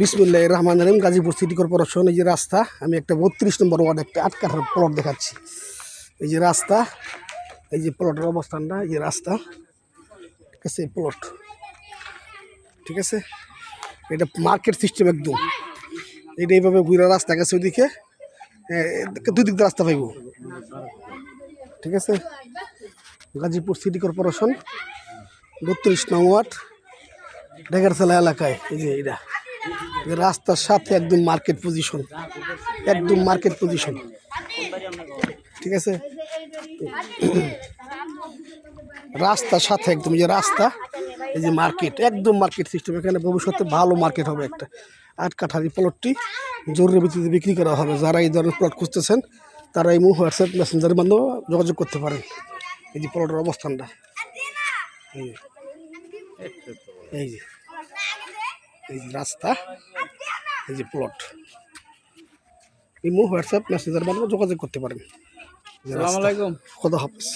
বিসমিল্লাহির রহমানির রহিম। Gazipur city corporation. এই যে রাস্তা, আমি একটা 32 নম্বর ওয়ার্ড একটা 8 কাঠার প্লট দেখাচ্ছি। এই যে রাস্তা, এই যে প্লটের অবস্থানটা, এই যে রাস্তা, ঠিক আছে, এই প্লট, ঠিক আছে। এটা মার্কেট সিস্টেম একদম। এটা এইভাবে ঘুরে রাস্তা গেছে ওইদিকে, দুই দিক দিয়ে রাস্তা পাইব, ঠিক আছে। গাজীপুর সিটি কর্পোরেশন 32 নং ওয়ার্ড, ঢেকারতলা এলাকায়। এই যে এটা রাস্তার সাথে একদম মার্কেট পজিশন, একদম মার্কেট পজিশন, ঠিক আছে। রাস্তার সাথে একদম, যে রাস্তা, এই যে মার্কেট, একদম মার্কেট সিস্টেম। এখানে ভবিষ্যতে ভালো মার্কেট হবে। একটা 8 কাঠার এই প্লটটি জরুরি ভিত্তিতে বিক্রি করা হবে। যারা এই ধরনের প্লট খুঁজতেছেন তারা এই হোয়াটসঅ্যাপ মেসেঞ্জারের মাধ্যমে যোগাযোগ করতে পারেন। এই যে প্লটের অবস্থানটা, এই যে এই যে রাস্তা, এই যে প্লট, এই হোয়াটসঅ্যাপ মেসেঞ্জারের মাধ্যমে যোগাযোগ করতে পারেন। আসসালামু আলাইকুম। খোদা হাফেজ।